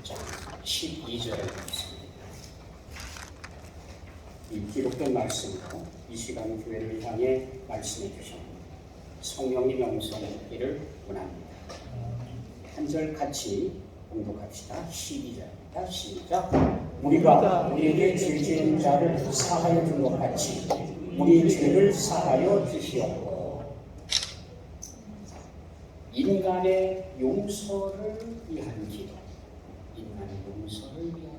1장 12절에 있습니다. 이 기록된 말씀으로 이 시간 교회를 향해 말씀해 주신 성령님 영성기를 원합니다. 한 절 같이 공독합시다. 12절입니다. 시작. 우리가 우리에게 죄 지은 자를 사하여 준 것 같이 우리 죄를 사하여 주시옵고. 인간의 용서를 위한 기도. 인간의 용서를 위한 기도.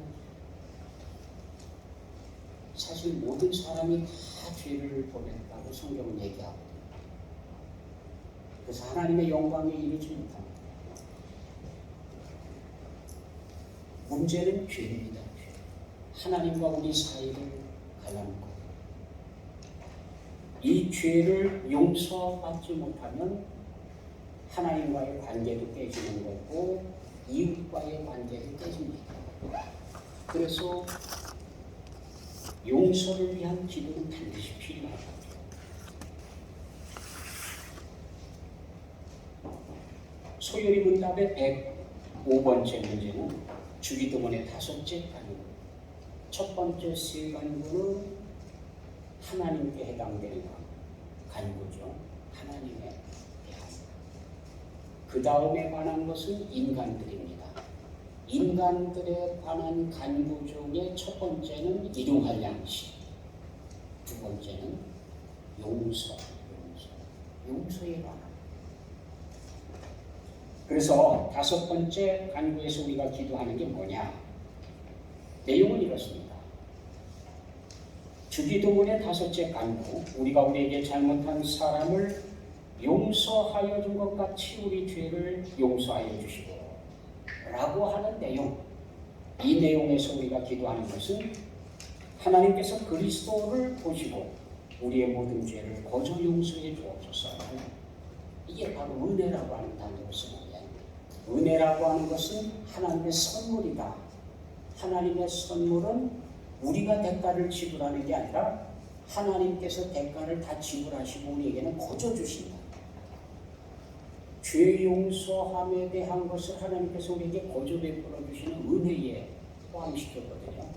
사실 모든 사람이 다 죄를 범했다고 성경은 얘기하거든요. 그래서 하나님의 영광에 이르지 못합니다. 문제는 죄입니다. 하나님과 우리 사이를 갈라놓은 것. 이 죄를 용서받지 못하면 하나님과의 관계도 깨지는 거고 이웃과의 관계도 깨집니다. 그래서 용서를 위한 기도는 반드시 필요하다. 소요리 문답의 105번째 문제는 주기도문의 5째 간구. 첫 번째 세 간구는 하나님께 해당되는 간구죠. 하나님에 대한. 그 다음에 관한 것은 인간들입니다. 인간들에 관한 간구 중에 첫 번째는 일용할 양식, 두 번째는 용서에 관한. 그래서 5번째 간구에서 우리가 기도하는 게 뭐냐? 내용은 이렇습니다. 주기도문의 5째 간구, 우리가 우리에게 잘못한 사람을 용서하여 준 것 같이 우리 죄를 용서하여 주시고 라고 하는 내용. 이 내용에서 우리가 기도하는 것은 하나님께서 그리스도를 보시고 우리의 모든 죄를 거저 용서해 주옵소서. 이게 바로 은혜라고 하는 단어를 쓰는 거예요. 은혜라고 하는 것은 하나님의 선물이다. 하나님의 선물은 우리가 대가를 지불하는 게 아니라 하나님께서 대가를 다 지불하시고 우리에게는 거저 주신다. 죄 용서함에 대한 것을 하나님께서 우리에게 거저 베풀어 주시는 은혜에 포함시켰거든요.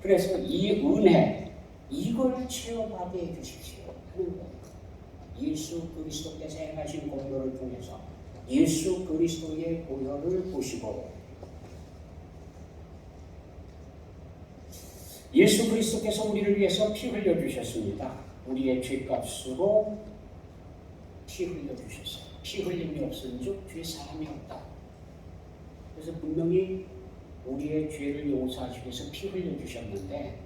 그래서 이 은혜, 이걸 체험하게 해주십시오 하는 거예요. 예수 그리스도께서 행하신 공로를 통해서 예수 그리스도의 보혈을 보시고 예수 그리스도께서 우리를 위해서 피 흘려주셨습니다. 우리의 죄값으로 피 흘려주셨어요. 피 흘림이 없은즉 죄 사함이 없다. 그래서 분명히 우리의 죄를 용서하시기 위해서 피 흘려주셨는데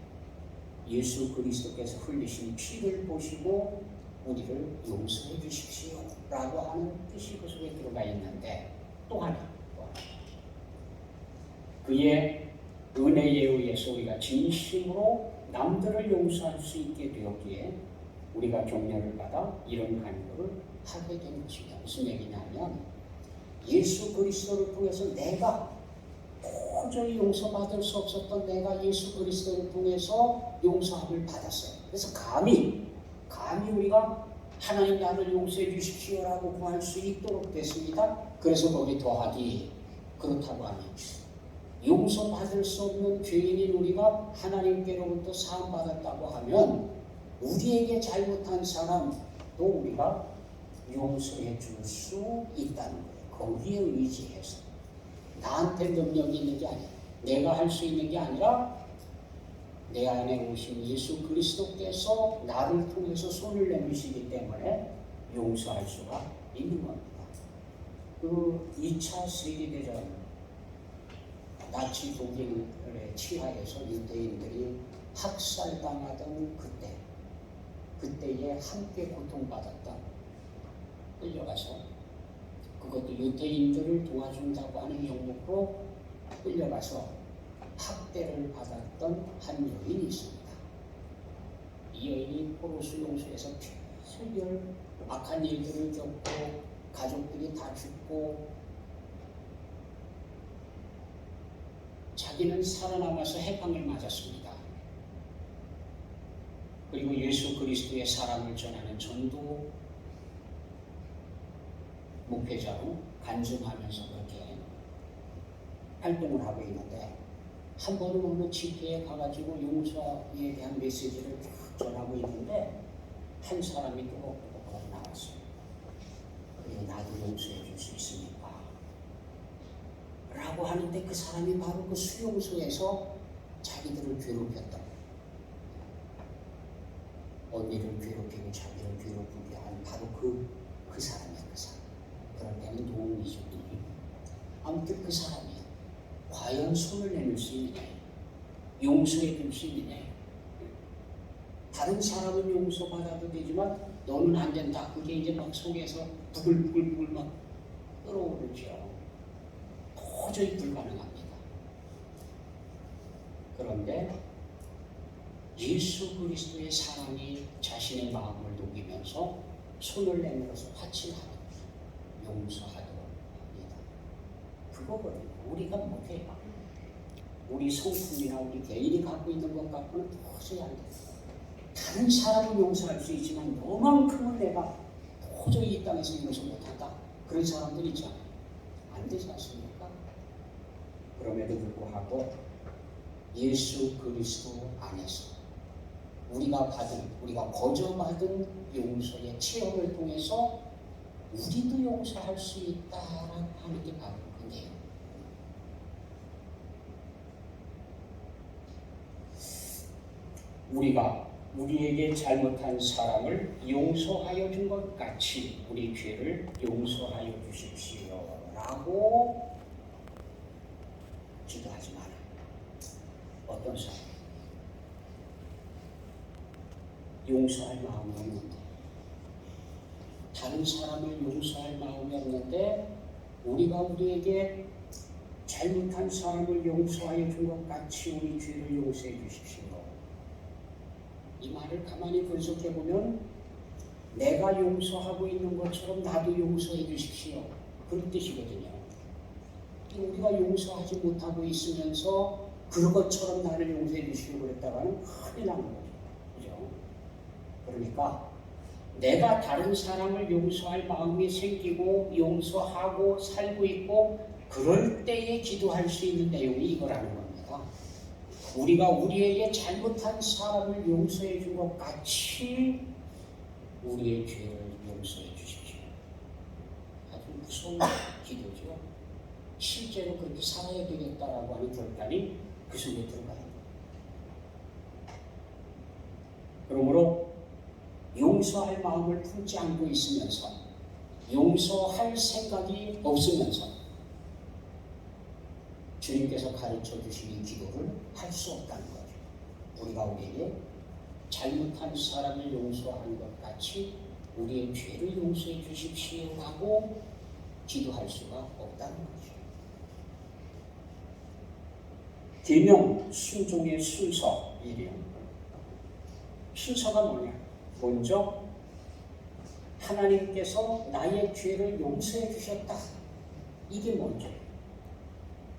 예수 그리스도께서 흘리신 피를 보시고 우리를 용서해 주십시오 라고 하는 뜻이 그 속에 들어가 있는데 또 하나 그의 은혜에 의해서 우리가 진심으로 남들을 용서할 수 있게 되었기에 우리가 격려를 받아 이런 간구를 하게 된 것입니다. 무슨 얘기냐면 예수 그리스도를 통해서 내가 도저히 용서받을 수 없었던 내가 예수 그리스도를 통해서 용서함을 받았어요. 그래서 감히 우리가 하나님 나를 용서해 주십시오라고 구할 수 있도록 됐습니다. 그래서 거기 더하기 그렇다고 하면 용서받을 수 없는 죄인인 우리가 하나님께로부터 사함받았다고 하면 우리에게 잘못한 사람도 우리가 용서해 줄 수 있다는 거예요. 거기에 의지해서 나한테 능력이 있는 게 아니야. 내가 할 수 있는 게 아니라 내 안에 오신 예수 그리스도께서 나를 통해서 손을 내미시기 때문에 용서할 수가 있는 겁니다. 그 2차 세계대전 나치 독일의 치하에서 유대인들이 학살당하던 그때에 함께 고통받았던 끌려가서 그것도 유대인들을 도와준다고 하는 명목으로 끌려가서 학대를 받았던 한 여인이 있습니다. 이 여인이 포로수 용소에서 별별 악한 일들을 겪고 가족들이 다 죽고 자기는 살아남아서 해방을 맞았습니다. 그리고 예수 그리스도의 사랑을 전하는 전도 목회자로 간증하면서 그렇게 활동을 하고 있는데 한 번은 어느 집회에 가가지고 용서에 대한 메시지를 쭉 전하고 있는데 한 사람이 또박또박 나왔어요. 나도 용서해 줄 수 있습니까? 라고 하는데 그 사람이 바로 그 수용소에서 자기들을 괴롭혔다. 언니를 괴롭히고 자기를 괴롭히게 한 바로 그 사람이야, 그 사람. 그럴 때는 도움이죠. 아무튼 그 사람이 과연 손을 내밀 수 있느냐, 용서해 줄 수 있느냐. 다른 사람은 용서받아도 되지만 너는 안 된다. 그게 이제 막 속에서 부글부글 막 끓어오르죠. 도저히 불가능합니다. 그런데 예수 그리스도의 사랑이 자신의 마음을 녹이면서 손을 내밀어서 화친하도록 용서하도록 합니다. 그거거든요. 우리가 못해요. 우리 성품이나 우리 개인이 갖고 있는 것 갖고는 도저히 안 돼요. 다른 사람은 용서할 수 있지만 너만큼은 내가 도저히 이 땅에서 용서 못한다. 그런 사람들 있잖아요. 안 되지 않습니까? 그럼에도 불구하고 예수 그리스도 안에서 우리가 거저받은 용서의 체험을 통해서 우리도 용서할 수 있다라고 하는 게 바로 그게요. 우리가 우리에게 잘못한 사람을 용서하여 준 것 같이 우리 죄를 용서하여 주십시오 라고 기도하지 마라. 어떤 사람? 용서할 마음이 없는데, 다른 사람을 용서할 마음이 없는데 우리가 우리에게 잘못한 사람을 용서하여 준 것 같이 우리 죄를 용서해 주십시오. 이 말을 가만히 분석해 보면 내가 용서하고 있는 것처럼 나도 용서해 주십시오. 그런 뜻이거든요. 우리가 용서하지 못하고 있으면서 그런 것처럼 나를 용서해 주시려고 그랬다가는 큰일 나는 거죠. 그죠? 그러니까 내가 다른 사람을 용서할 마음이 생기고 용서하고 살고 있고 그럴 때에 기도할 수 있는 내용이 이거라는 겁니다. 우리가 우리에게 잘못한 사람을 용서해 준 것 같이 우리의 죄를 용서해 주십시오. 아주 무서운 기도죠. 실제로 그렇게 살아야 되겠다라고 하는 결단이 그 속에 들어가요. 그러므로 용서할 마음을 품지 않고 있으면서 용서할 생각이 없으면서 주님께서 가르쳐 주신 기도를 할 수 없다는 거죠. 우리가 우리에게 잘못한 사람을 용서하는 것 같이 우리의 죄를 용서해 주십시오 하고 기도할 수가 없다는 거죠. 계명 순종의 순서이래요. 순서가 뭐냐? 먼저 하나님께서 나의 죄를 용서해 주셨다. 이게 먼저.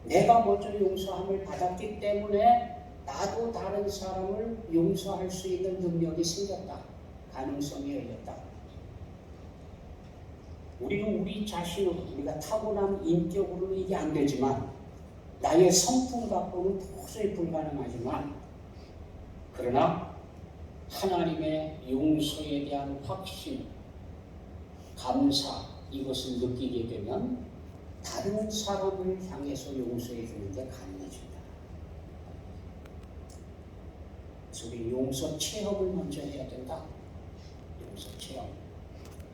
내가 먼저 용서함을 받았기 때문에 나도 다른 사람을 용서할 수 있는 능력이 생겼다. 가능성이 열렸다. 우리는 우리 자신으로, 우리가 타고난 인격으로는 이게 안 되지만 나의 성품 갖고는 도저히 불가능하지만 그러나 하나님의 용서에 대한 확신, 감사 이것을 느끼게 되면 다른 사람을 향해서 용서해 주는 게 가능해진다. 그래서 우리 용서 체험을 먼저 해야 된다. 용서 체험.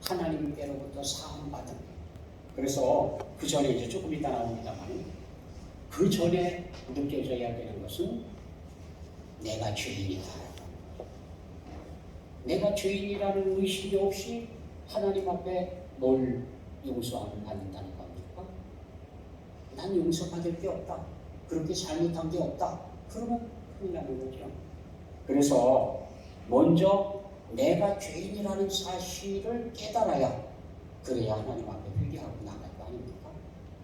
하나님께로부터 사함받은. 그래서 그 전에 이제 조금 이따 나옵니다만 그 전에 느껴져야 되는 것은 내가 죄인이다. 내가 죄인이라는 의식이 없이 하나님 앞에 뭘 용서함을 받는다는 겁니까? 난 용서받을 게 없다. 그렇게 잘못한 게 없다. 그러면 큰일 나는 거죠. 그래서 먼저 내가 죄인이라는 사실을 깨달아야 그래야 하나님 앞에 회개하고 나갈 거 아닙니까?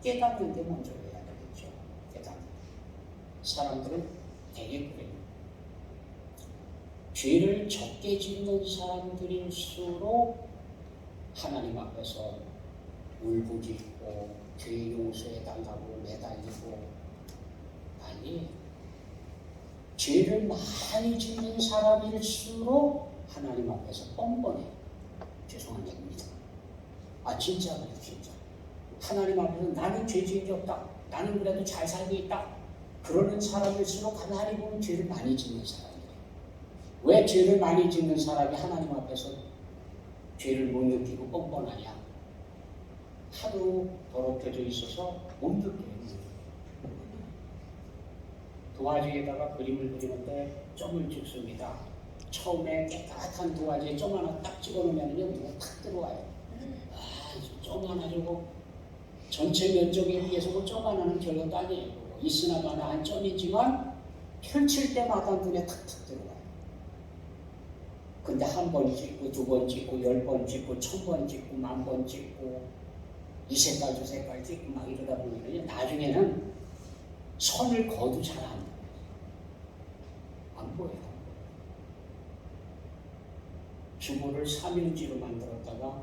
깨닫는 게 먼저 해야 되겠죠. 깨닫는. 사람들은 되게 그래요. 죄를 적게 짓는 사람들일수록 하나님 앞에서 울부짖고 죄 용서해 달라고 매달리고 사람이 죄를 많이 짓는 사람일수록 하나님 앞에서 뻔뻔해. 죄송한 얘기입니다. 진짜 그래요, 진짜. 하나님 앞에서 나는 죄 지은 게 없다. 나는 그래도 잘 살고 있다. 그러는 사람일수록 하나님은 죄를 많이 짓는 사람이에요. 왜 죄를 많이 짓는 사람이 하나님 앞에서 죄를 못 느끼고 뻔뻔하냐? 하도 더럽혀져 있어서 못 느껴요. 도화지에다가 그림을 그리는데 점을 찍습니다. 처음에 깨끗한 도화지에 점 하나 딱 찍어놓으면요, 누가 탁 들어와요. 점 하나 주고 전체 면적에 비해서 점 하나는 별것도 아니에요. 있으나 마나 한 점이지만 펼칠 때마다 눈에 탁탁 들어와요. 근데 한 번 찍고, 두 번 찍고, 10번 찍고, 1000번 찍고, 10,000번 찍고, 이 색깔, 저 색깔 찍고 막 이러다 보면 나중에는 선을 거도 잘 안 보여요. 주보를 3년지로 만들었다가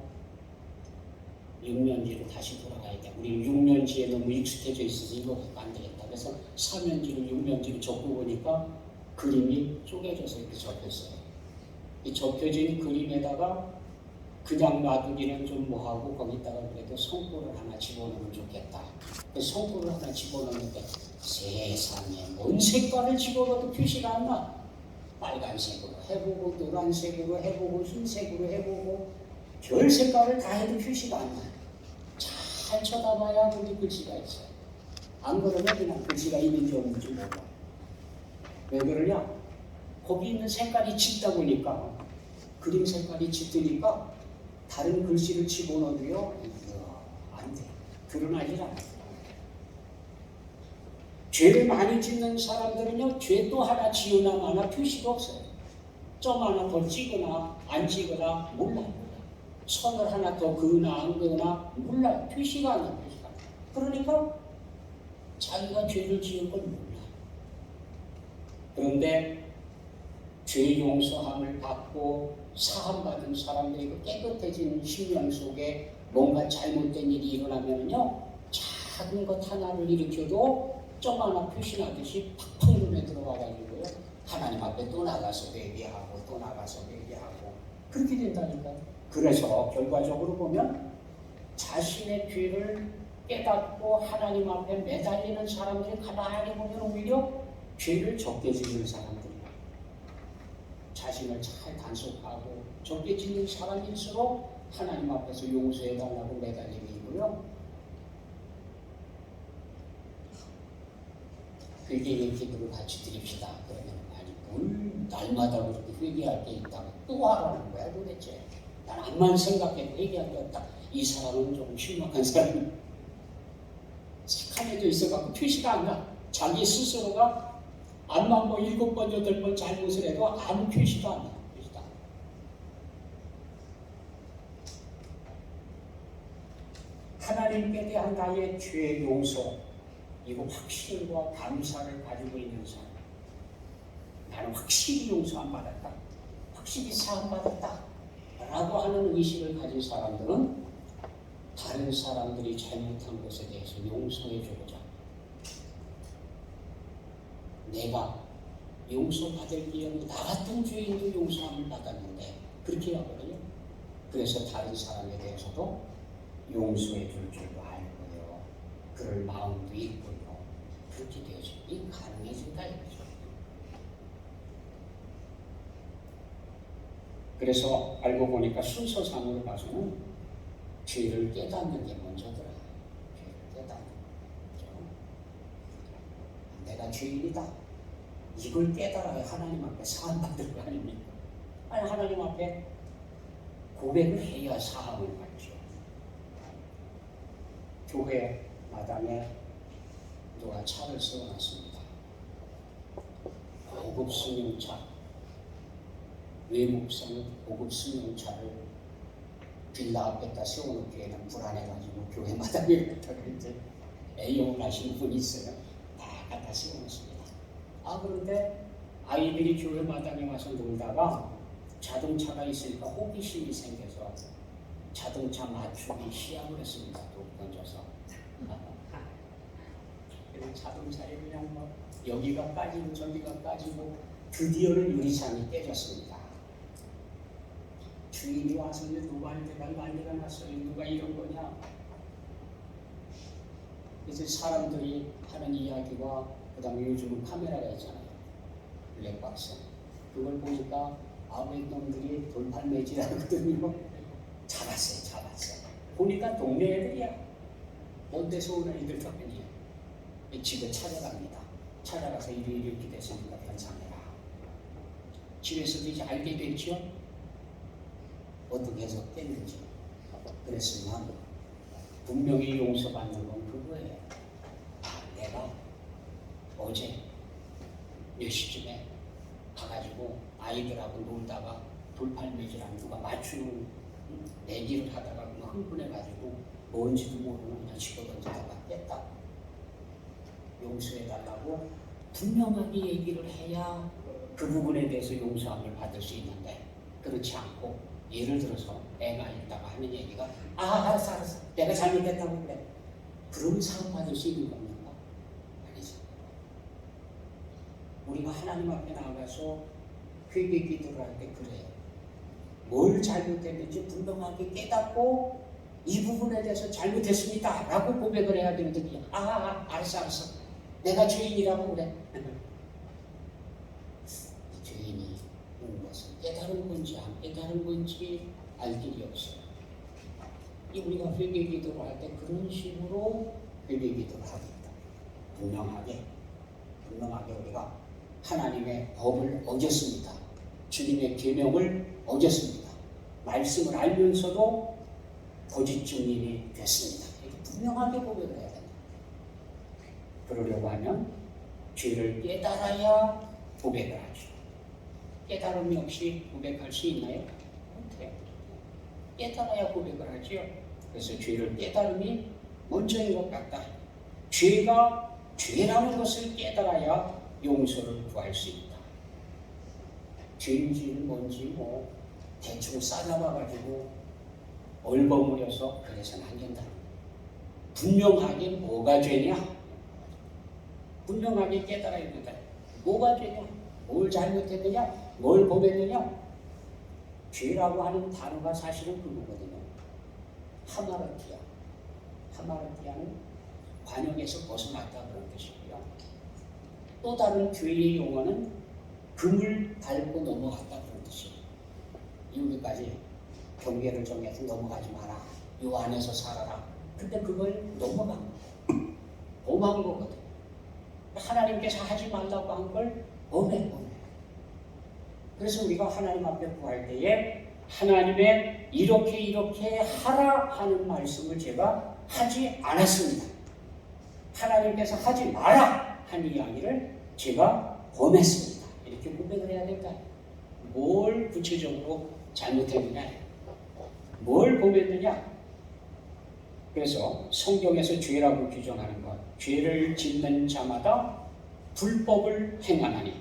6년지로 다시 돌아가야 돼. 우리 6년지에 너무 익숙해져 있어서 이거 안 되겠다. 그래서 3년지로 6년지로 적어보니까 그림이 쪼개져서 이렇게 접혔어요. 이 접혀진 그림에다가 그냥 놔두기는 좀 뭐하고 거기다가 그래도 성구를 하나 집어넣으면 좋겠다. 성구를 하나 집어넣는데 세상에 뭔 색깔을 집어넣어도 표시가 안 나. 빨간색으로 해보고 노란색으로 해보고 흰색으로 해보고 별 색깔을 다 해도 표시가 안 나요. 잘 쳐다봐야 거기 글씨가 있어요. 안 그러면 그냥 글씨가 있는지 없는지 몰라요. 왜 그러냐? 거기 있는 색깔이 짙다 보니까 그림 색깔이 짙으니까 다른 글씨를 집어넣어도요, 안 돼요. 드러나질 않아요. 죄를 많이 짓는 사람들은요, 죄 또 하나 지으나 마나 표시가 없어요. 점 하나 더 찍거나 안 찍거나 몰라요. 선을 하나 더 그으나 안 그으나 몰라요. 표시가 안 나요. 표시가. 그러니까 자기가 죄를 지은 걸 몰라요. 그런데 죄 용서함을 받고 사함받은 사람들이 깨끗해진 심령 속에 뭔가 잘못된 일이 일어나면요, 작은 것 하나를 일으켜도 점 하나 표시나듯이 팍팍 눈에 들어와가지고요, 하나님 앞에 또 나가서 회개하고 또 나가서 회개하고 그렇게 된다니까요. 그래서 결과적으로 보면 자신의 죄를 깨닫고 하나님 앞에 매달리는 사람들이 가만히 보면 오히려 죄를 적게 짓는 사람들이에요. 자신을 잘 단속하고 적게 짓는 사람일수록 하나님 앞에서 용서해달라고 매달림이고요. 회개의 기도를 같이 드립시다. 그러면 아니 뭘 날마다 그렇게 회개할 게 있다고 또 하라는 거야 도대체. 난 암만 생각해도 회개할 게 없다. 이 사람은 조금 실망한 사람이 착함에도 있어갖고 표시가 안 나. 자기 스스로가 암만 뭐 7번, 8번 잘못을 해도 아무 표시도 안 나. 하나님께 대한 나의 죄 용서, 이거 확신과 감사를 가지고 있는 사람, 나는 확실히 용서 안 받았다, 확실히 사함 받았다 라고 하는 의식을 가진 사람들은 다른 사람들이 잘못한 것에 대해서 용서해 주고자 내가 용서받을 기회는 나 같은 죄인도 용서함을 받았는데 그렇게 하거든요. 그래서 다른 사람에 대해서도 용서해 줄 줄도 알고요, 그럴 마음도 있고요, 그렇게 되어지니 가능해진다 이거죠. 그래서 알고 보니까 순서상으로 봐서는 죄를 깨닫는 게 먼저더라. 죄를 깨닫는 거죠. 내가 죄인이다. 이걸 깨달아야 하나님 앞에 사함받을 거 아닙니까? 아니 하나님 앞에 고백을 해야 사함을 받죠. 교회 마당에 누가 차를 세워놨습니다. 고급 승용차, 외국산 고급 승용차를 빌라 앞에다 세워놓기에는 불안해가지고 교회 마당에 갖다가 이제 애용을 하시는 분이 있어요. 다 갖다 세워놓습니다. 그런데 아이들이 교회 마당에 와서 놀다가 자동차가 있으니까 호기심이 생겨서 자동차 맞추기 시합을 했습니다. 또 던져서. 자동차에 그냥 뭐 여기가 까지고 저기가 까지고 드디어는 유리창이 깨졌습니다. 주인이 와서 누구한테가 난리가 났어요. 누가 이런 거냐. 그래서 사람들이 하는 이야기와 그 다음에 요즘은 카메라가 있잖아요. 블랙박스. 그걸 보니까 아베 놈들이 돌팔매질하거든요. 잡았어요. 보니까 동네 애들이야. 먼 데서 오는 애들 덕분이에요. 집에 찾아갑니다. 찾아가서 이렇게 됐으니까 변상해라. 집에서도 이제 알게 됐죠. 어떻게 해서 깼는지. 그랬으면 분명히 용서받는 건 그거예요. 내가 어제 몇 시쯤에 가가지고 아이들하고 놀다가 돌팔매질한 누가 맞추는 내기를 하다가 흥분해가지고 뭔지도 모르는 그냥 집어던지다가 깼다. 용서해달라고 분명하게 얘기를 해야 그 부분에 대해서 용서함을 받을 수 있는데, 그렇지 않고 예를 들어서 애가 있다가 하는 얘기가 알았어 내가 잘못했다고 그래. 그럼 사람 받을 수 있는 겁니까? 아니죠. 우리가 하나님 앞에 나가서 회개 기도를 할 때 그래요. 뭘 잘못했는지 분명하게 깨닫고 이 부분에 대해서 잘못했습니다 라고 고백을 해야 되는데 알았어 내가 죄인이라고 그래. 죄인이 온 것은 깨달은 건지 안 깨달은 건지 알 길이 없어요. 우리가 회개 기도를 할 때 그런 식으로 회개 기도를 합니다. 분명하게 우리가 하나님의 법을 어겼습니다. 주님의 계명을 어겼습니다. 말씀을 알면서도 거짓 증인이 됐습니다. 분명하게 고백을 해야 됩니다. 그러려고 하면 죄를 깨달아야 고백을 하죠. 깨달음이 없이 고백할 수 있나요? 못해요. 깨달아야 고백을 하죠. 그래서 죄를 깨달음이 먼저인 것 같다. 죄가 죄라는 것을 깨달아야 용서를 구할 수 있다. 죄인지는 뭔지 대충 싸잡아가지고 얼버무려서 그래서는 안 된다. 분명하게 뭐가 죄냐? 분명하게 깨달아야 된다. 뭐가 죄냐? 뭘 잘못했느냐? 뭘 범했느냐? 죄라고 하는 단어가 사실은 그거거든요. 하마르티아. 하마르티아는 관역에서 벗어났다 그런 뜻이고요. 또 다른 죄의 용어는 금을 밟고 넘어갔다 그런 뜻이에요. 여기까지 경계를 정해서 넘어가지 마라. 요 안에서 살아라. 근데 그걸 넘어간 거예요. 범한 거거든. 하나님께서 하지 말라고 한 걸 범해. 그래서 우리가 하나님 앞에 구할 때에 하나님의 이렇게 하라 하는 말씀을 제가 하지 않았습니다. 하나님께서 하지 마라 한 이야기를 제가 범했습니다. 이렇게 고백을 해야 될까요? 뭘 구체적으로 잘못했느냐? 뭘 범했느냐? 그래서 성경에서 죄라고 규정하는 것, 죄를 짓는 자마다 불법을 행하나니,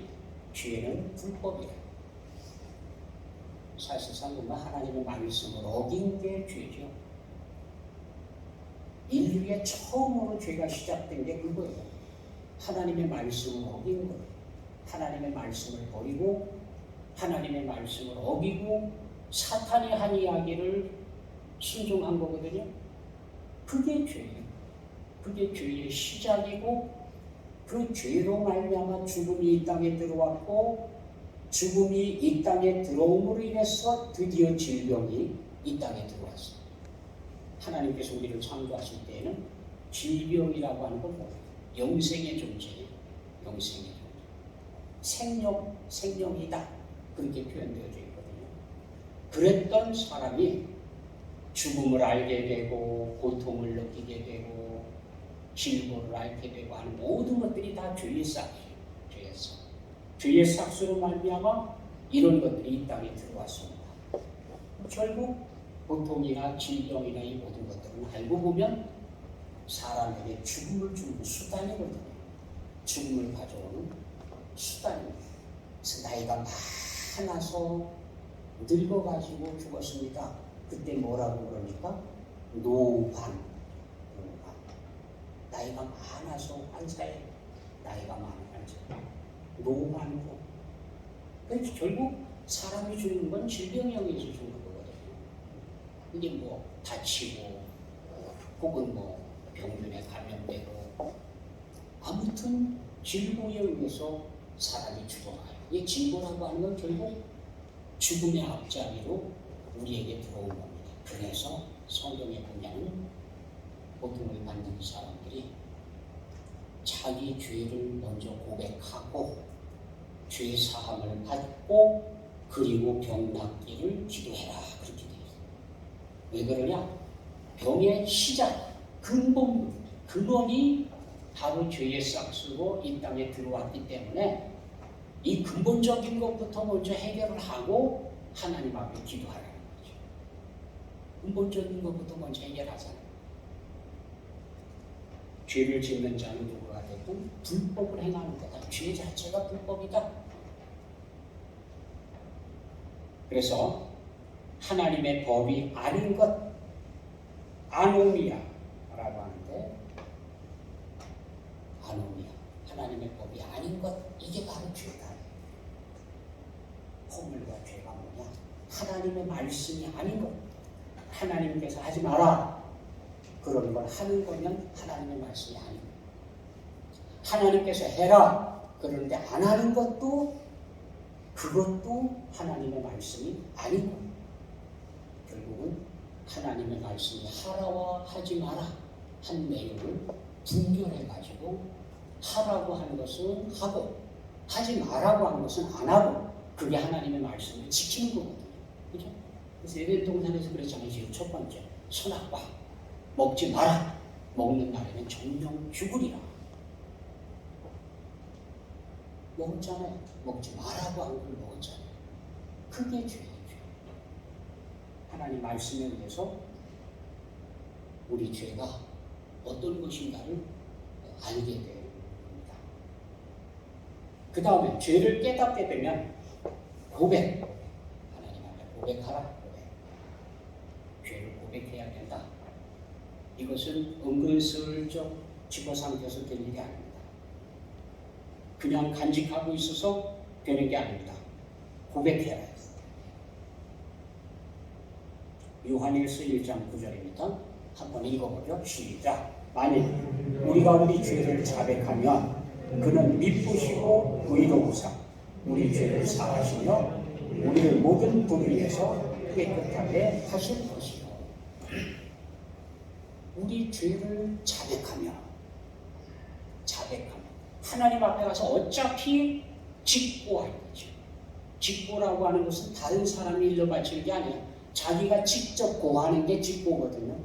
죄는 불법이다. 사실상 하나님의 말씀을 어긴 게 죄죠. 인류의 처음으로 죄가 시작된 게 그거예요. 하나님의 말씀을 어긴 거예요. 하나님의 말씀을 버리고 하나님의 말씀을 어기고 사탄이 한 이야기를 순종한 거거든요. 그게 죄예요. 그게 죄의 시작이고, 그 죄로 말미암아 죽음이 이 땅에 들어왔고, 죽음이 이 땅에 들어옴으로 인해서 드디어 질병이 이 땅에 들어왔어요. 하나님께서 우리를 창조하실 때에는 질병이라고 하는 걸 뭐예요? 영생의 존재예요. 영생의 존재. 생명이다. 그렇게 표현되어져 있거든요. 그랬던 사람이 죽음을 알게 되고 고통을 느끼게 되고 질고를 앓게 되고 하는 모든 것들이 다 죄의 싹이에요. 죄의 싹. 죄의 싹수로 말미암아 이런 것들이 이 땅에 들어왔습니다. 결국 고통이나 질병이나 이 모든 것들은 알고 보면 사람에게 죽음을 주는 수단이거든요. 죽음을 가져오는 수단입니다. 그래서 나이가 많아서 늙어가지고 죽었습니다. 그때 뭐라고 그러니까? 노환. 나이가 많아서 환사해. 나이가 많아서 노하고. 그래서 결국 사람이 죽는 건 질병에 의해서 죽는 거거든요. 이게 뭐 다치고 혹은 뭐 병균에 감염되고 아무튼 질병에 의해서 사람이 죽어가요. 이 질병이라고 하는 건 결국 죽음의 앞자리로 우리에게 들어온 겁니다. 그래서 성경에 보면 고통을 받는 사람들이 자기 죄를 먼저 고백하고 죄 사함을 받고 그리고 병 낫기를 기도해라 그렇게 되어 있어요. 왜 그러냐? 병의 시작, 근원이 바로 죄의 싹수로 이 땅에 들어왔기 때문에 이 근본적인 것부터 먼저 해결을 하고 하나님 앞에 기도하라는 거죠. 근본적인 것부터 먼저 해결하잖아요. 죄를 짓는 자는 누구가 됐든 불법을 행하는 거다. 죄 자체가 불법이다. 그래서 하나님의 법이 아닌 것, 아노미아라고 하는데, 아노미아, 하나님의 법이 아닌 것, 이게 바로 죄다. 허물과 죄가 뭐냐? 하나님의 말씀이 아닌 것. 하나님께서 하지 마라. 그런 걸 하는 거면 하나님의 말씀이 아닌 것. 하나님께서 해라. 그런데 안 하는 것도 그것도 하나님의 말씀이 아닌 것. 결국은 하나님의 말씀이 하라와 하지 마라 한 내용을 분별해가지고 하라고 하는 것은 하고 하지 마라고 하는 것은 안 하고 그게 하나님의 말씀을 지키는 거거든요. 그죠? 그래서 에덴 동산에서 그랬잖아요. 지금 첫 번째 선악과 먹지 마라. 먹는 날에는 정령 죽으리라. 먹었잖아요. 먹지 마라고 한 걸 먹었잖아요. 그게 죄예요. 하나님 말씀에 의해서 우리 죄가 어떤 것인가를 알게 됩니다. 그 다음에 죄를 깨닫게 되면 고백. 하나님 앞에 고백하라. 고백. 죄를 고백해야 된다. 이것은 은근슬쩍 집어삼켜서 될 일이 아닙니다. 그냥 간직하고 있어서 되는 게 아닙니다. 고백해야 해요. 요한일서 1장 9절입니다. 한번 읽어보죠. 시작. 만일 우리가 우리 죄를 자백하면 그는 미쁘시고 의로우사 우리 죄를 사하시며 우리를 모든 불의에서 깨끗하게 하실 것이요. 우리 죄를 자백하며 하나님 앞에 가서 어차피 직고할 거죠. 직고라고 하는 것은 다른 사람이 일러 바치는 게 아니에요. 자기가 직접 고하는 게 직고거든요.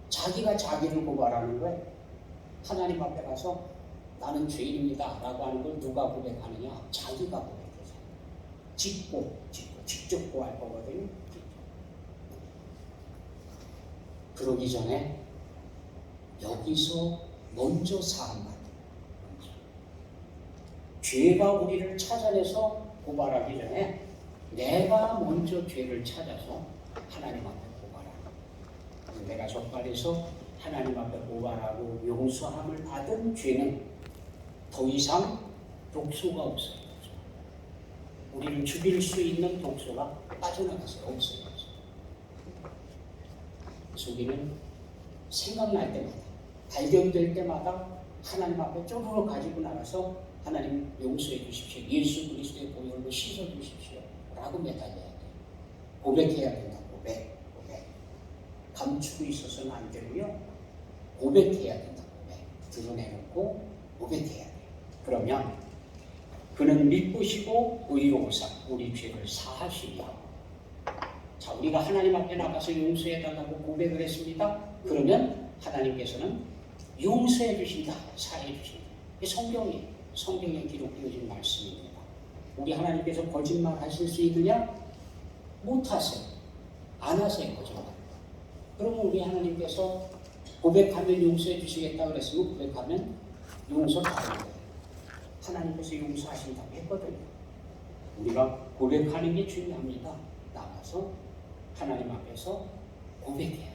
자기가 자기를 고발하는 거예요. 하나님 앞에 가서 나는 죄인입니다 라고 하는 걸 누가 고백하느냐? 자기가 고백해서 직접 고할 거거든요. 그러기 전에 여기서 먼저 사함받는 거죠. 죄가 우리를 찾아내서 고발하기 전에 내가 먼저 죄를 찾아서 하나님 앞에 고발하고 내가 적발해서 하나님 앞에 고발하고 용서함을 받은 죄는 더 이상 독소가 없어요. 우리를 죽일 수 있는 독소가 빠져나가서요. 없어요. 우리는 생각날 때마다 발견될 때마다 하나님 앞에 쪼르르 가지고 나가서 하나님 용서해 주십시오. 예수 그리스도의 보혈로 씻어 주십시오. 라고 매달려야 돼요. 고백해야 된다. 고백. 감추고 있어서는 안 되고요. 고백해야 된다. 고백. 드러내놓고 고백해야 돼요. 그러면 그는 미쁘시고 의로우사 우리 죄를 사하시며 자 우리가 하나님 앞에 나가서 용서해달라고 고백을 했습니다. 그러면 하나님께서는 용서해 주신다. 사해 주신다. 이게 성경에 기록되어진 말씀입니다. 우리 하나님께서 거짓말 하실 수 있느냐? 못하세요. 안 하세요. 거짓말. 그러면 우리 하나님께서 고백하면 용서해 주시겠다 그랬으면 고백하면 용서하는 거예요. 하나님께서 용서하신다고 했거든요. 우리가 고백하는 게 중요합니다. 나가서 하나님 앞에서 고백해야 돼요.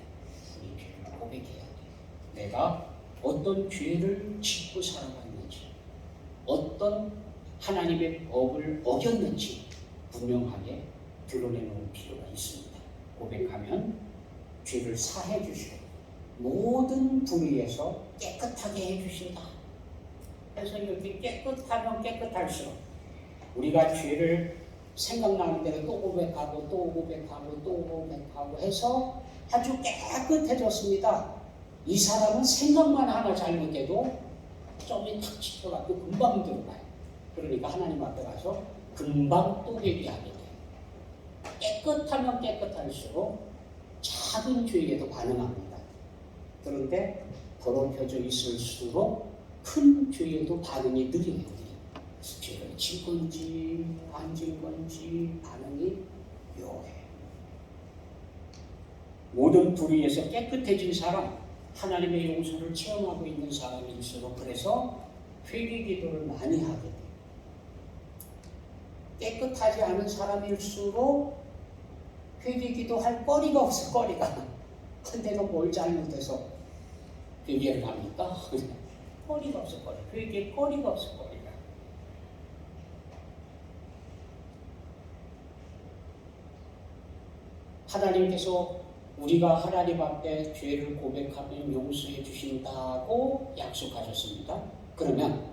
우리 죄를 고백해야 돼요. 내가 어떤 죄를 짓고 살아갔는지 어떤 하나님의 법을 어겼는지 분명하게 드러내놓을 필요가 있습니다. 고백하면 죄를 사해 주시고 모든 불의에서 깨끗하게 해주신다. 그래서 이렇게 깨끗하면 깨끗할수록 우리가 죄를 생각나는 대로 또 고백하고 또 고백하고 또 고백하고 해서 아주 깨끗해졌습니다. 이 사람은 생각만 하나 잘못해도 점이 탁 찍혀가지고 금방 들어가요. 그러니까 하나님 앞에 가서 금방 또 회개하게 돼요. 깨끗하면 깨끗할수록 작은 죄에도 반응합니다. 그런데 더럽혀져 있을수록 큰 죄에도 반응이 느려요. 죄를 진 건지 안 진 건지 반응이 묘해. 모든 불의에서 깨끗해진 사람, 하나님의 용서를 체험하고 있는 사람일수록 그래서 회개 기도를 많이 하게 돼요. 깨끗하지 않은 사람일수록 회개 기도할 거리가 없어. 거리가. 내가 뭘 잘못해서 회개를 합니까? 거리가 없어. 거리. 회개 거리가 없어. 거리가. 하나님께서 우리가 하나님 앞에 죄를 고백하면 용서해 주신다고 약속하셨습니다. 그러면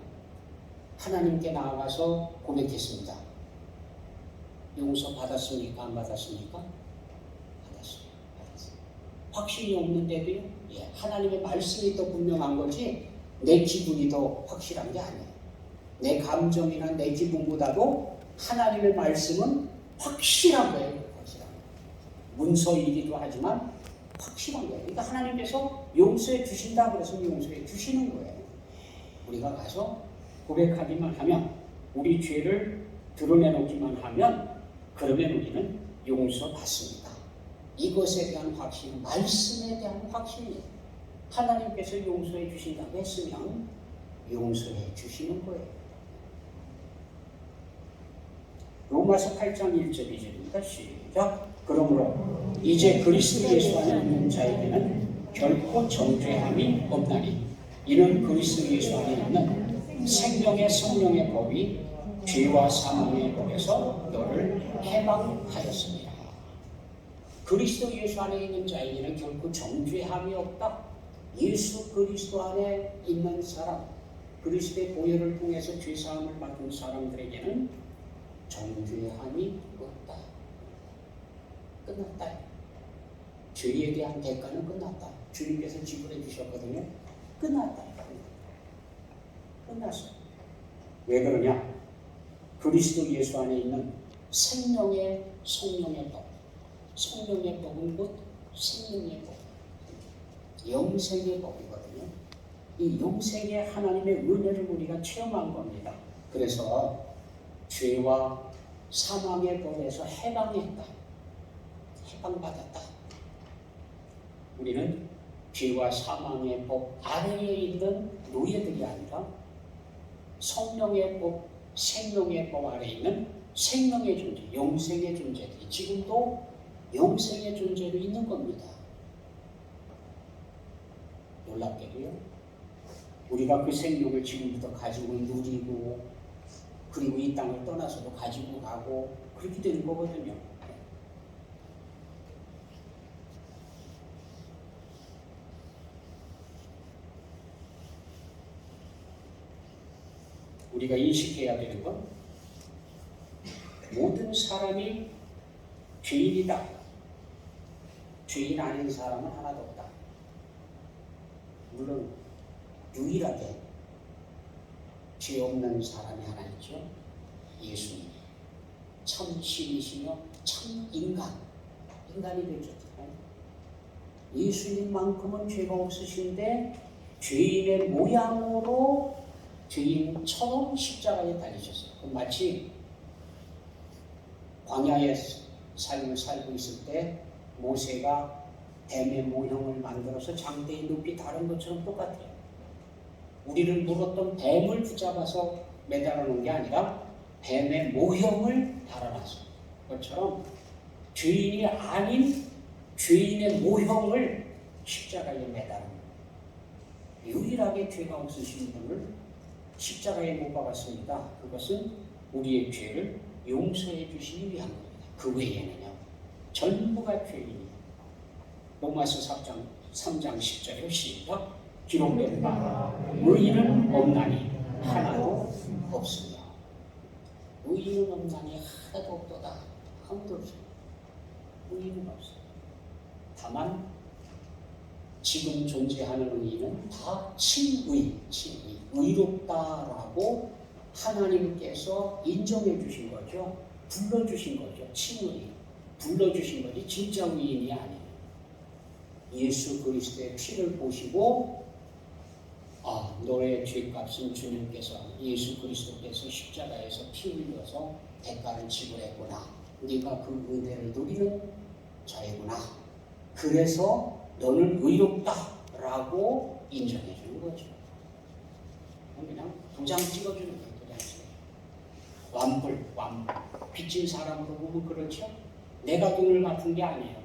하나님께 나아가서 고백했습니다. 용서 받았습니까? 안 받았습니까? 받았어요. 확신이 없는데도요? 예, 하나님의 말씀이 더 분명한 거지 내 기분이 더 확실한 게 아니에요. 내 감정이나 내 기분보다도 하나님의 말씀은 확실한 거예요. 문서이기도 하지만 확실한 거예요. 그러니까 하나님께서 용서해 주신다 그래서 용서해 주시는 거예요. 우리가 가서 고백하기만 하면, 우리 죄를 드러내놓기만 하면 그러면 우리는 용서받습니다. 이것에 대한 확신, 말씀에 대한 확신이에요. 하나님께서 용서해 주신다고 했으면 용서해 주시는 거예요. 로마서 8장 1절 2절입니다. 시작. 그러므로 이제 그리스도 예수 안에 있는 자에게는 결코 정죄함이 없나니 이는 그리스도 예수 안에 있는 생명의 성령의 법이 죄와 사망의 법에서 너를 해방하였습니다. 그리스도 예수 안에 있는 자에게는 결코 정죄함이 없다. 예수 그리스도 안에 있는 사람, 그리스도의 보혈을 통해서 죄사함을 받은 사람들에게는 정죄함이 없다. 끝났다. 죄에 대한 대가는 끝났다. 주님께서 지불해 주셨거든요. 끝났다. 끝났어. 왜 그러냐? 그리스도 예수 안에 있는 생명의 성령의 법. 성령의 법은 곧 생명의 법. 영생의 법이거든요. 이 영생의 하나님의 은혜를 우리가 체험한 겁니다. 그래서 죄와 사망의 법에서 해방했다. 해방받았다. 우리는 죄와 사망의 법 아래에 있는 노예들이 아니라 성령의 법, 생명의 법 아래에 있는 생명의 존재, 영생의 존재들이 지금도 영생의 존재로 있는 겁니다. 놀랍게도요. 우리가 그 생명을 지금부터 가지고 누리고 그리고 이 땅을 떠나서도 가지고 가고 그렇게 되는 거거든요. 우리가 인식해야 되는 건 모든 사람이 죄인이다. 죄인 아닌 사람은 하나도 없다. 물론 유일하게 죄 없는 사람이 하나 있죠. 예수님. 참 신이시며 참 인간이 되셨잖아요. 예수님만큼은 죄가 없으신데 죄인의 모양으로 죄인처럼 십자가에 달리셨어요. 마치 광야의 삶을 살고 있을 때 모세가 뱀의 모형을 만들어서 장대의 높이 다른 것처럼 똑같아요. 우리를 물었던 뱀을 붙잡아서 매달아 놓은 게 아니라 뱀의 모형을 달아놨어요. 그것처럼 죄인이 아닌 죄인의 모형을 십자가에 매달아 놓은 유일하게 죄가 없으신 분을 십자가에 못 박았습니다. 그것은 우리의 죄를 용서해 주시기 위한 겁니다. 그 외에는요, 전부가 죄인이에요. 로마서 3장 10절에 시작. 기록된 바 의인은 없나니 하나도 없으며. 의인은 없나니 하나도 없도다. 아무도 없어요. 의인은 없어요. 다만 지금 존재하는 의인은 다 친의, 의롭다라고 하나님께서 인정해 주신 거죠. 불러주신 거죠. 친의, 불러주신 거지 진짜 의인이 아니에요. 예수 그리스도의 피를 보시고 너의 죄값은 주님께서, 예수 그리스도께서 십자가에서 피 흘려서 대가를 지불했구나. 네가 그 은혜를 누리는 자이구나. 그래서 너는 의롭다라고 인정해 주는 거죠. 그냥 도장 찍어주는 거예요. 도장 찍어. 완불. 빚진 사람으로 보면 그렇죠. 내가 돈을 갚은 게 아니에요.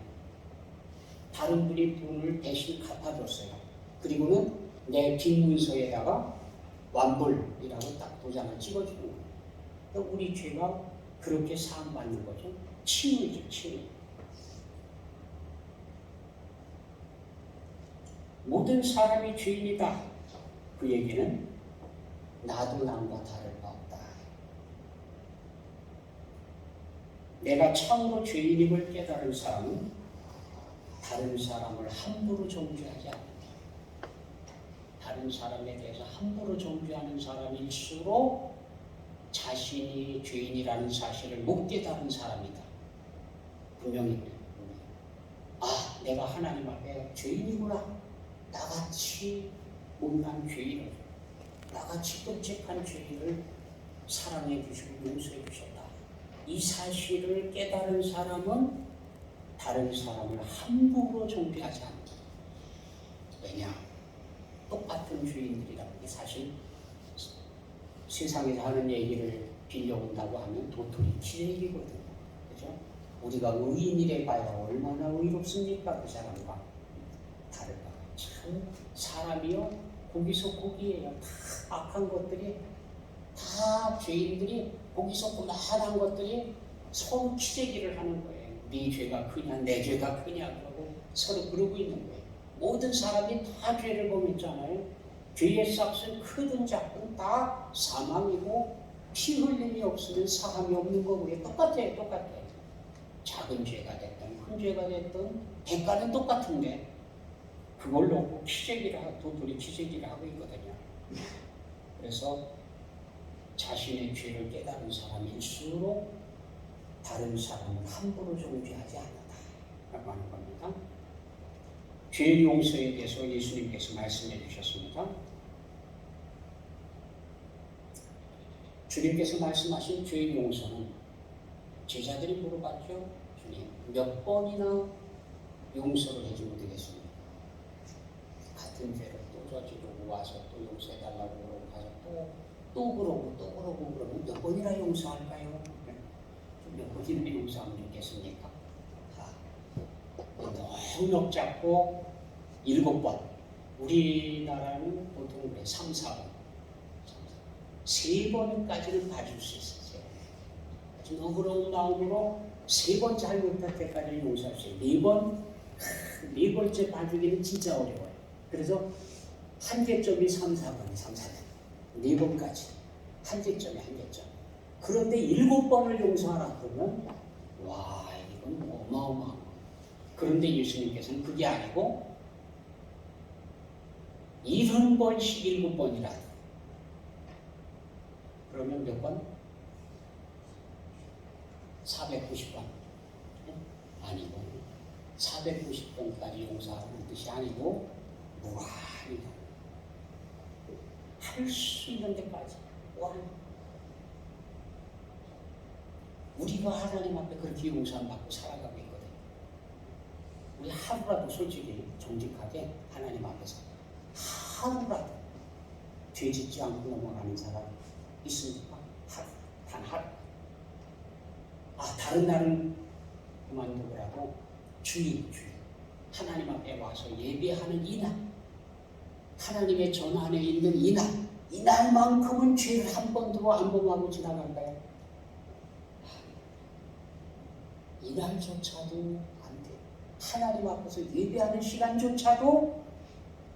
다른 분이 돈을 대신 갚아줬어요. 그리고는 내 뒷문서에다가 완불이라고 딱 도장을 찍어주는 거예요. 그러니까 우리 죄가 그렇게 사함받는 거죠. 칭의죠, 칭의. 모든 사람이 죄인이다. 그 얘기는 나도 남과 다를 바 없다. 내가 참으로 죄인임을 깨달은 사람은 다른 사람을 함부로 정죄하지 않는다. 다른 사람에 대해서 함부로 정죄하는 사람일수록 자신이 죄인이라는 사실을 못 깨달은 사람이다. 분명히 내가 하나님 앞에 죄인이구나. 나같이 못난 죄인을, 나같이 끔찍한 죄인을 사랑해 주시고 용서해 주셨다. 이 사실을 깨달은 사람은 다른 사람을 함부로 정죄하지 않는다. 왜냐? 똑같은 죄인들이라는 게 사실 세상에서 하는 얘기를 빌려온다고 하면 도토리 기레기거든요. 그죠? 우리가 의인이래 봐야 얼마나 의롭습니까? 그 사람과 다를까? 참 사람이요 고기 속고기예요. 다 악한 것들이, 다 죄인들이 고기 속고 많은 것들이 서로 기재기를 하는 거예요. 네 죄가 크냐 내 죄가 크냐 그러고 서로 그러고 있는 거예요. 모든 사람이 다 죄를 범했잖아요. 죄의 싹은 크든 작든 다 사망이고 피 흘림이 없으면 사함이 없는 거고요. 똑같아요. 작은 죄가 됐든 큰 죄가 됐든 대가는 똑같은데 그걸 놓고 도토리 키재기를 하고 있거든요. 그래서 자신의 죄를 깨달은 사람일수록 다른 사람을 함부로 정죄하지 않는다라고 하는 겁니다. 죄 용서에 대해서 예수님께서 말씀해 주셨습니다. 주님께서 말씀하신 죄 용서는 제자들이 물어봤죠. 주님, 몇 번이나 용서를 해주면 되겠습니까? 같은 죄를 또 저지르고 와서 또 용서해달라고 그러고 가서 또 그러고 그러면 몇 번이나 용서할까요? 몇 번이나 용서하면 좋겠습니까? 넉넉 잡고 7번. 우리나라는 보통 그래 3, 4번. 3번까지는 봐줄 수 있어요. 아주 너그러운 마음으로 3번 잘못할 때까지는 용서할 수 있어요. 4번째 봐주기는 진짜 어려워요. 그래서 한계점이 3, 4번. 4번까지. 한계점이. 그런데 7번을 용서하라 그러면 와, 이건 어마어마한 거예요. 그런데 예수님께서는 그게 아니고 70번씩 7번이라. 그러면 몇 번? 490번. 아니고 490번까지 용서하는 뜻이 아니고 무한히 할 수 있는 데까지. 우리가 하나님 앞에 그렇게 용서를 받고 살아가고 있거든요. 우리 하루라도 솔직히 정직하게 하나님 앞에서 하루라도 죄 짓지 않고 넘어가는 사람 있습니까? 단 하루. 다른 날은 그만두더라도 주일 하나님 앞에 와서 예배하는 이날, 하나님의 전 안에 있는 이날, 이날만큼은 죄를 한 번도 안 범하고 지나갈까요? 이날조차도 안 돼. 하나님 앞에서 예배하는 시간조차도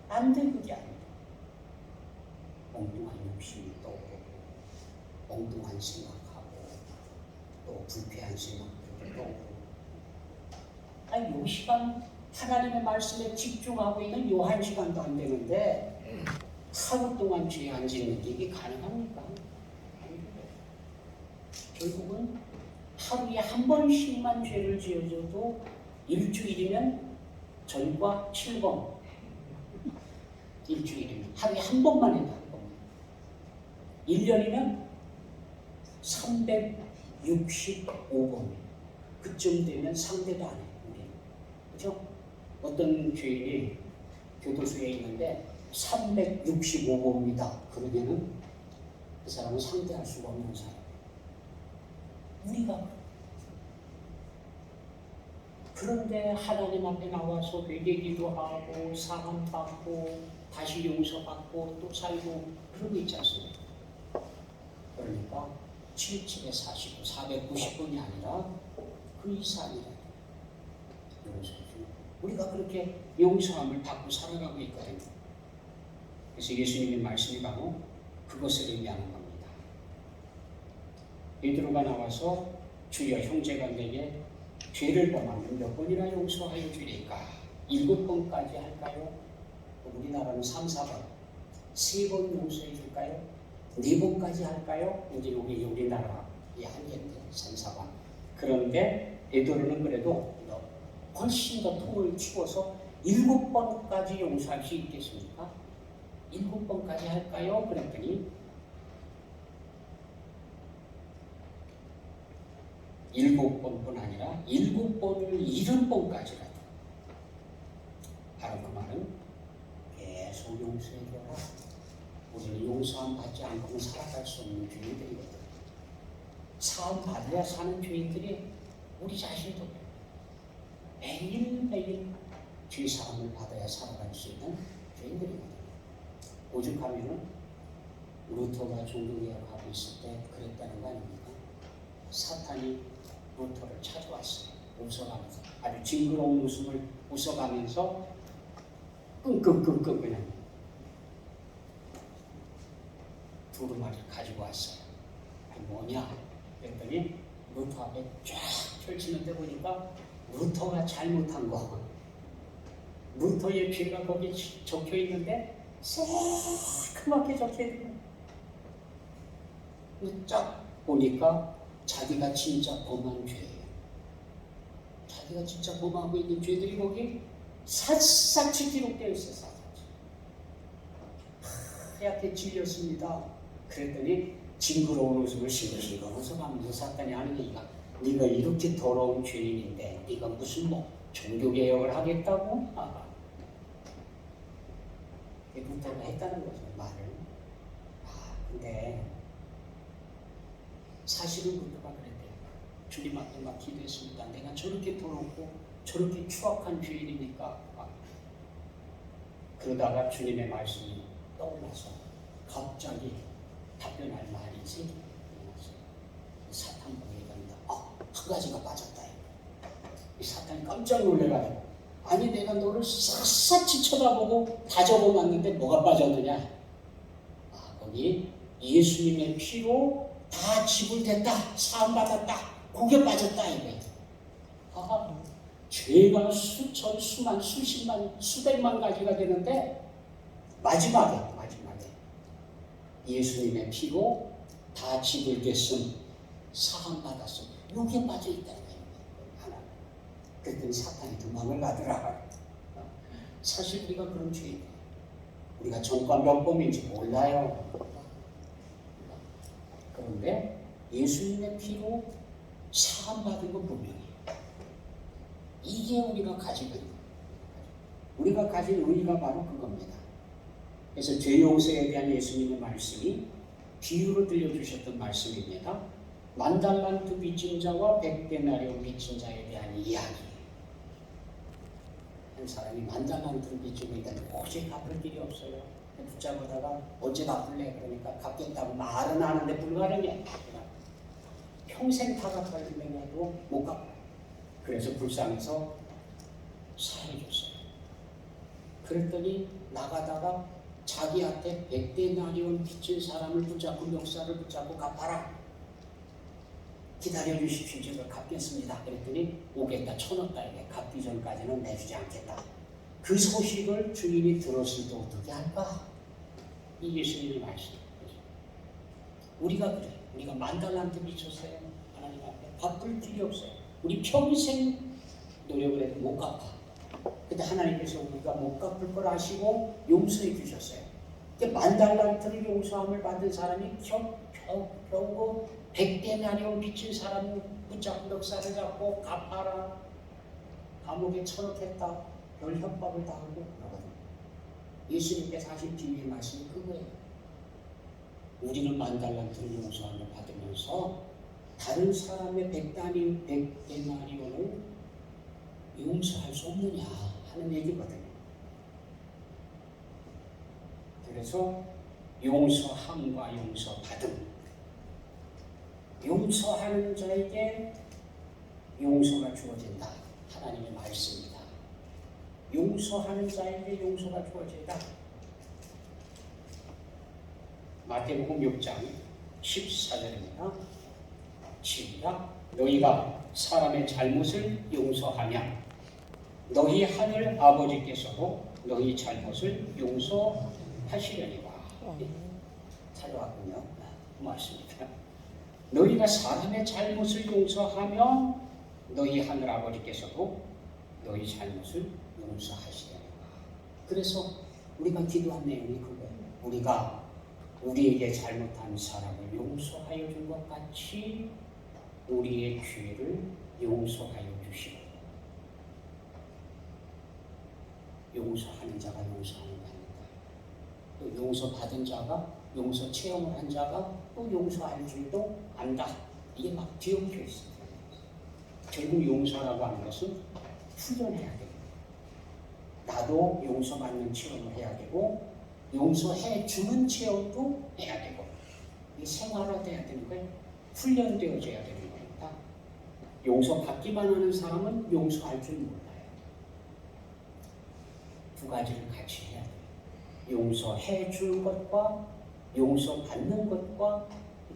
안 돼. 그게 아니에요. 엉뚱한 욕심이 떠오르고 엉뚱한 생각하고 또 불쾌한 생각들도 떠오르고 이 시간 하나님의 말씀에 집중하고 있는 요 한 시간도 안 되는데 하루 동안 죄 안 짓는 게 이게 가능합니까? 결국은 하루에 한 번씩만 죄를 지어줘도 일주일이면 전과 7번 일주일이면 하루에 한 번만 해도 한 번만 1년이면 365번 그쯤 되면 상대도 안 해요. 그렇죠? 어떤 죄인이 교도소에 있는데 365번입니다. 그러면은 그 사람은 상대할 수가 없는 사람. 우리가 그런데 하나님 앞에 나와서 회개기도 하고 사함받고 다시 용서받고 또 살고 그러고 있지 않습니까? 그러니까 77에 49, 490번이 아니라 그 이상이라 용서해주고 우리가 그렇게 용서함을 받고 살아가고 있거든요. 그래서 예수님의 말씀이 바로 그것을 의미하는 겁니다. 베드로가 나와서 주여 형제가 내게 죄를 범하면 몇 번이나 용서하여 주리까? 7번까지 할까요? 우리나라는 3, 4번 3번 용서해 줄까요? 4번까지 할까요? 이제 우리나라의 한계인데 3, 4번. 그런데 베드로는 그래도 훨씬 더 통을 치워서 7번까지 용서할 수 있겠습니까? 7번까지 할까요? 그랬더니 7번뿐 아니라 7번을 70번까지라도 바로 그 말은 계속 용서해줘라. 우리는 용서함 받지 않고는 살아갈 수 없는 죄인들이거든. 사함 받아야 사는 죄인들이 우리 자신도 매일매일 죄 사함을 받아야 살아갈 수 있는 죄인들이거든. 오죽하면은 루터가 종교개혁하고 있을 때 그랬다는 거 아닙니까? 사탄이 루터를 찾아왔어요. 웃어가면서 아주 징그러운 웃음을 웃어가면서 끙끙끙끙 그냥 두루마리를 가지고 왔어요. 뭐냐? 그랬더니 루터 앞에 쫙 펼치는데 보니까 루터가 잘못한 거 루터의 죄가 거기 적혀 있는데 새크맣게 적혀 있는 거 쫙 보니까 자기가 진짜 범한 죄예요. 자기가 진짜 범하고 있는 죄들이 거기 샅샅이 기록되어 있어요. 하얗게 찔렸습니다. 그랬더니 징그러운 웃음을 싱글싱글 웃어가면서 사탄이 하는 얘기가 네가 이렇게 더러운 죄인인데 네가 무슨 종교개혁을 하겠다고? 루터가 했다는 거죠. 말을. 근데 사실은 루터가 그랬대요. 주님 앞에 막 기도했습니다. 내가 저렇게 더럽고 저렇게 추악한 죄인이니까 그러다가 주님의 말씀이 떠올라서 갑자기 답변할 말이 생겼어요. 사탄 보니까 한 가지가 빠졌다. 이 사탄이 깜짝 놀래가지고 아니 내가 너를 샅샅이 쳐다보고 다 적어놨는데 뭐가 빠졌느냐? 거기 예수님의 피로 다 지불됐다, 사함받았다, 그게 빠졌다 이거예요. 죄가 수천, 수만, 수십만, 수백만 가지가 되는데 마지막에 예수님의 피로 다 지불됐음, 사함받았음, 여기에 빠져있다 이거예요. 하나. 그랬더니 사탄이 도망을 가더라. 사실 우리가 그런 죄예요. 우리가 전과 몇 범인지 몰라요. 그런데 예수님의 피로 사함받은 건 분명해요. 이게 우리가 가지고 있는 거예요. 우리가 가진 의의가 바로 그겁니다. 그래서 죄 용서에 대한 예수님의 말씀이 비유로 들려주셨던 말씀입니다. 10,000달란트 빚진 자와 100데나리온 빚진 자에 대한 이야기. 한 사람이 10,000달란트를 빚지고 있는데 도저히 갚을 길이 없어요. 붙잡아다가 언제 갚을래? 그러니까 갚겠다고 말은 하는데 불가능해. 평생 다 갚으려고 해도 못 갚아. 그래서 불쌍해서 사해줬어요. 그랬더니 나가다가 자기한테 100데나리온 빚진 사람을 붙잡고 멱살을 붙잡고 갚아라. 기다려 주십시오. 제가 갚겠습니다. 그랬더니 오겠다. 1,000원짜리 갚기 전까지는 내주지 않겠다. 그 소식을 주인이 들었을 때 어떻게 할까? 이 예수님의 말씀. 우리가 그래. 우리가 10,000달란트 미쳤어요. 하나님 앞에 갚을 길이 없어요. 우리 평생 노력을 해도 못 갚아. 근데 하나님께서 우리가 못 갚을 걸 아시고 용서해 주셨어요. 10,000달란트를 용서함을 받은 사람이 겨우 100데나리온 빚진 사람을 붙잡고 멱살을 잡고 갚아라. 감옥에 처넣겠다. 별 협박을 당하고 그러거든요. 예수님께서 하신 비밀 말씀이 그거예요. 우리는 10,000달란트를 용서함을 받으면서 다른 사람의 100데나리온을 용서할 수 없느냐 하는 얘기거든요. 그래서 용서함과 용서받음, 용서하는 자에게 용서가 주어진다. 하나님의 말씀입니다. 용서하는 자에게 용서가 주어진다. 마태복음 6장 14절입니다. 시작. 너희가 사람의 잘못을 용서하면 너희 하늘 아버지께서도 너희 잘못을 용서하시려니와. 찾아왔군요. 고맙습니다. 너희가 사람의 잘못을 용서하며 너희 하늘 아버지께서도 너희 잘못을 용서하시려니와. 그래서 우리가 기도한 내용이 그거예요. 우리가 우리에게 잘못한 사람을 용서하여 준 것 같이 우리의 죄를 용서하여 주시고, 용서하는 자가 용서하는 자입니다. 또 용서받은 자가, 용서 체험을 한 자가 또 용서할 줄도 안다. 이게 막 뒤엉켜 있습니다. 결국 용서라고 하는 것은 훈련해야 됩니다. 나도 용서받는 체험을 해야 되고 용서해 주는 체험도 해야 되고, 이 생활화돼야 되는 거예요. 훈련되어져야 되는 겁니다. 용서받기만 하는 사람은 용서할 줄 몰라요. 두 가지를 같이 해야 돼요. 용서해 주는 것과 용서받는 것과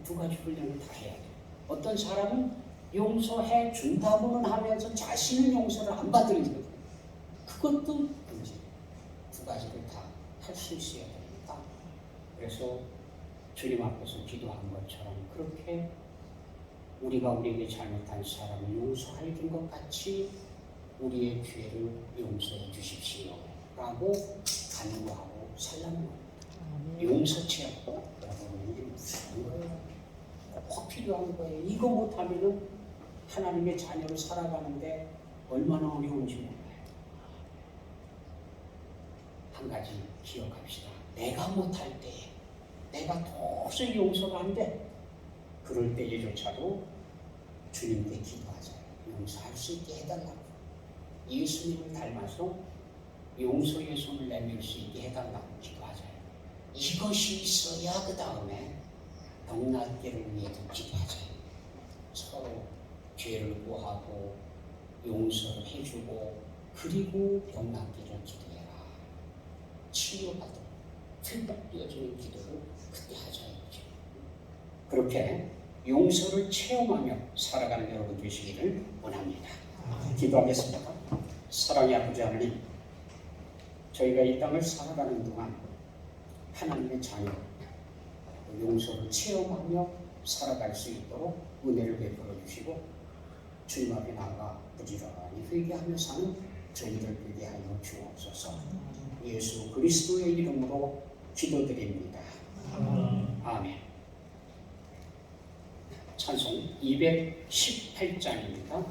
두 가지 훈련을 다 해야 돼요. 어떤 사람은 용서해 준다고는 하면서 자신은 용서를 안 받으거든요. 그것도 문제예요. 두 가지를 다 할 수 있어야 됩니다. 그래서 주님 앞에서 기도한 것처럼 그렇게 우리가 우리에게 잘못한 사람을 용서해 준 것 같이 우리의 죄를 용서해 주십시오 라고 간구하고 살라는 겁니다. 용서 체험. 여러분, 이게 무슨 거예요? 꼭 필요한 거예요. 이거 못하면은 하나님의 자녀로 살아가는데 얼마나 어려운지 몰라요. 한 가지 기억합시다. 내가 못할 때에, 내가 도저히 용서가 안 돼. 그럴 때에조차도 주님께 기도하자. 용서할 수 있게 해달라고. 예수님을 닮아서 용서의 손을 내밀 수 있게 해달라고 기도하자. 이것이 있어야 그 다음에 병낫기를 위해서 기도하자. 서로 죄를 구하고 용서를 해주고 그리고 병낫기를 기도해라. 치료받고 회복되어지는 기도를 그때 하자. 그렇게 용서를 체험하며 살아가는 여러분 되시기를 원합니다. 기도하겠습니다. 사랑의 아버지 하나님, 저희가 이 땅을 살아가는 동안 하나님의 자녀 용서를 체험하며 살아갈 수 있도록 은혜를 베풀어 주시고 주님 앞에 나아가 부지런히 회개하며 사는 저희를 되게 하여 주옵소서. 예수 그리스도의 이름으로 기도드립니다. 아멘. 찬송 218장입니다.